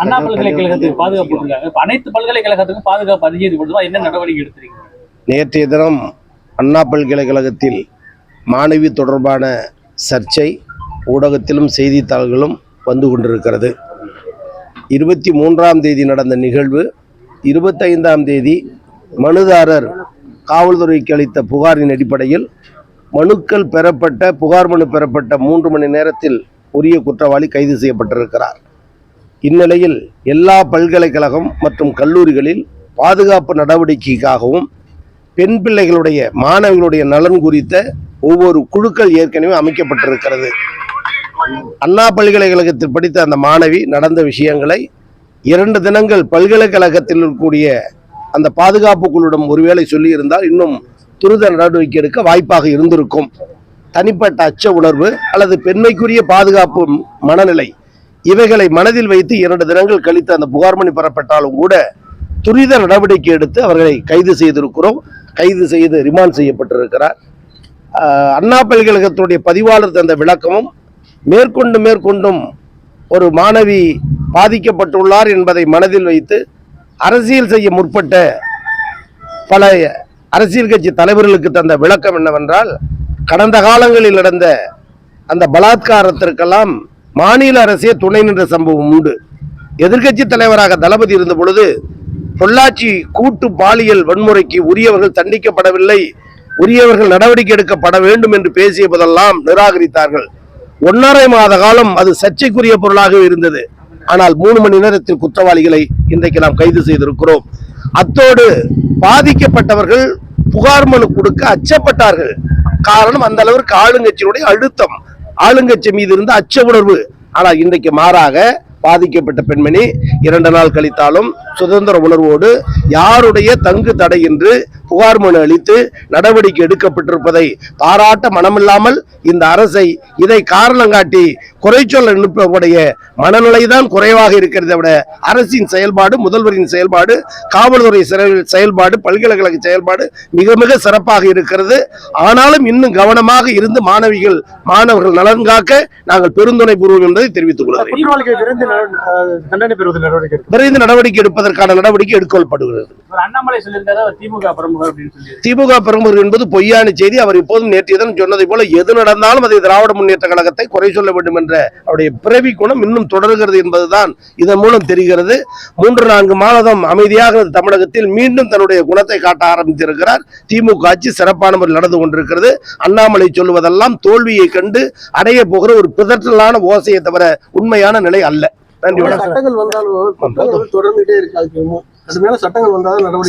அண்ணா பல்கலைக்கழகத்துக்கு பாதுகாப்பு இருக்காங்க. அனைத்து பல்கலைக்கழகத்துக்கும் பாதுகாப்பு அதிகரிப்படுவதா என்ன நடவடிக்கை எடுத்திருக்கீங்க? நேற்றைய தினம் அண்ணா பல்கலைக்கழகத்தில் மாணவி தொடர்பான சர்ச்சை ஊடகத்திலும் செய்தித்தாள்களும் வந்து கொண்டிருக்கிறது. 23ஆம் தேதி நடந்த நிகழ்வு 25ஆம் தேதி மனுதாரர் காவல்துறைக்கு அளித்த புகாரின் அடிப்படையில் மனுக்கள் பெறப்பட்ட புகார் மனு பெறப்பட்ட 3 மணி நேரத்தில் உரிய குற்றவாளி கைது செய்யப்பட்டிருக்கிறார். இந்நிலையில் எல்லா பல்கலைக்கழகம் மற்றும் கல்லூரிகளில் பாதுகாப்பு நடவடிக்கைக்காகவும் பெண் பிள்ளைகளுடைய மாணவிகளுடைய நலன் குறித்த ஒவ்வொரு குழுக்கள் ஏற்கனவே அமைக்கப்பட்டிருக்கிறது. அண்ணா பல்கலைக்கழகத்தில் படித்த அந்த மாணவி நடந்த விஷயங்களை 2 தினங்கள் பல்கலைக்கழகத்தில் இருக்கக்கூடிய அந்த பாதுகாப்பு குழுவிடம் ஒருவேளை சொல்லி இருந்தால் இன்னும் துரித நடவடிக்கை எடுக்க வாய்ப்பாக இருந்திருக்கும். தனிப்பட்ட அச்ச உணர்வு அல்லது பெண்மைக்குரிய பாதுகாப்பு மனநிலை இவைகளை மனதில் வைத்து 2 தினங்கள் கழித்து அந்த புகார் மனு பெறப்பட்டாலும் கூட துரித நடவடிக்கை எடுத்து அவர்களை கைது செய்திருக்கிறோம். கைது செய்து ரிமாண்ட் செய்யப்பட்டிருக்கிறார். அண்ணா பல்கலைக்கழகத்துடைய பதிவாளர் தந்த விளக்கமும் மேற்கொண்டும் ஒரு மாணவி பாதிக்கப்பட்டுள்ளார் என்பதை மனதில் வைத்து அரசியல் செய்ய முற்பட்ட பல அரசியல் கட்சி தலைவர்களுக்கு தந்த விளக்கம் என்னவென்றால், கடந்த காலங்களில் நடந்த அந்த பலாத்காரத்திற்கெல்லாம் மாநில அரசே துணை நின்ற சம்பவம் உண்டு. எதிர்கட்சி தலைவராக தளபதி இருந்த பொழுது பொள்ளாச்சி கூட்டு பாலியல் வன்முறைக்கு உரியவர்கள் தண்டிக்கப்படவில்லை, உரியவர்கள் நடவடிக்கை எடுக்கப்பட வேண்டும் என்று பேசிய போதெல்லாம் நிராகரித்தார்கள். 1.5 மாத காலம் அது சர்ச்சைக்குரிய பொருளாக இருந்தது. ஆனால் 3 மணி நேரத்தில் குற்றவாளிகளை இன்றைக்கு நாம் கைது செய்திருக்கிறோம். அத்தோடு பாதிக்கப்பட்டவர்கள் புகார் மனு கொடுக்க அச்சப்பட்டார்கள். காரணம் அந்த அளவிற்கு ஆளுங்கட்சியினுடைய அழுத்தம், ஆளுங்கட்சி மீது இருந்த அச்ச உணர்வு. ஆனால் இன்றைக்கு மாறாக பாதிக்கப்பட்ட பெண்மணி 2 நாள் கழித்தாலும் சுதந்திர உணர்வோடு யாருடைய தங்கு தடை என்று புகார் மனு அளித்து நடவடிக்கை எடுக்கப்பட்டிருப்பதை பாராட்ட மனமில்லாமல் இந்த அரசை இதை காரணம் காட்டி குறை சொல்ல நிற்பவருடைய மனநிலைதான் குறைவாக இருக்கிறதை விட அரசின் செயல்பாடு, முதல்வரின் செயல்பாடு, காவல்துறை செயல்பாடு, பல்கலைக்கழக செயல்பாடு மிக மிக சிறப்பாக இருக்கிறது. ஆனாலும் இன்னும் கவனமாக இருந்து மாணவர்கள் நலன் காக்க நாங்கள் பெருந்துணை புரிவோம் என்பதை தெரிவித்துக் கொள்கிறேன். விரைந்து நடவடிக்கை எடுப்பதற்கான நடவடிக்கை எடுக்கப்படுகிறது. திமுக பிரமுகர் என்பது பொய்யான செய்தி. அவர் இப்போதும் நேற்றைய தினம் சொன்னதை போல எது நடந்தாலும் அதை திராவிட முன்னேற்ற கழகத்தை குறை சொல்ல வேண்டும் என்ற அவருடைய பிறவி குணம் இன்னும் தொடர்கிறது என்பதுதான் இதன் மூலம் தெரிகிறது. 3-4 மாதம் அமைதியாக தமிழகத்தில் மீண்டும் தன்னுடைய குணத்தை காட்ட ஆரம்பித்திருக்கிறார். திமுக ஆட்சி சிறப்பான முறையில் நடந்து கொண்டிருக்கிறது. அண்ணாமலை சொல்லுவதெல்லாம் தோல்வியை கண்டு அடைய போகிற ஒரு பிதற்றலான ஓசையை தவிர உண்மையான நிலை அல்ல. நன்றி.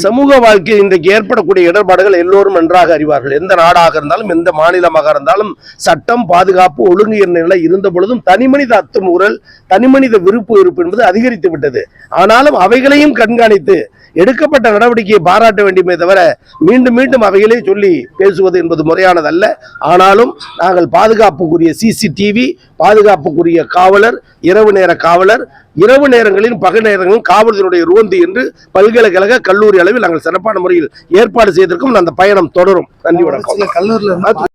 சமூக வாழ்க்கையில் இன்றைக்கு ஏற்படக்கூடிய இடர்பாடுகள் எல்லோரும் நன்றாக அறிவார்கள். எந்த நாடாக இருந்தாலும் எந்த மாநிலமாக இருந்தாலும் சட்டம், பாதுகாப்பு, ஒழுங்கு என்ற நிலை இருந்த பொழுதும் தனிமனித அத்துமீறல், தனிமனித விருப்பு என்பது அதிகரித்து விட்டது. ஆனாலும் அவைகளையும் கண்காணித்து எடுக்கப்பட்ட நடவடிக்கையை பாராட்ட வேண்டுமே தவிர மீண்டும் அவைகளே சொல்லி பேசுவது என்பது முறையானதல்ல. ஆனாலும் நாங்கள் பாதுகாப்புக்குரிய CCTV, பாதுகாப்புக்குரிய காவலர், இரவு நேர காவலர், இரவு நேரங்களிலும் பகல் நேரங்களிலும் காவல்துறையுடைய ரோந்து என்று பல்கலைக்கழக கல்லூரி அளவில் நாங்கள் சிறப்பான முறையில் ஏற்பாடு செய்திருக்கோம். அந்த பயணம் தொடரும். நன்றி, வணக்கம்.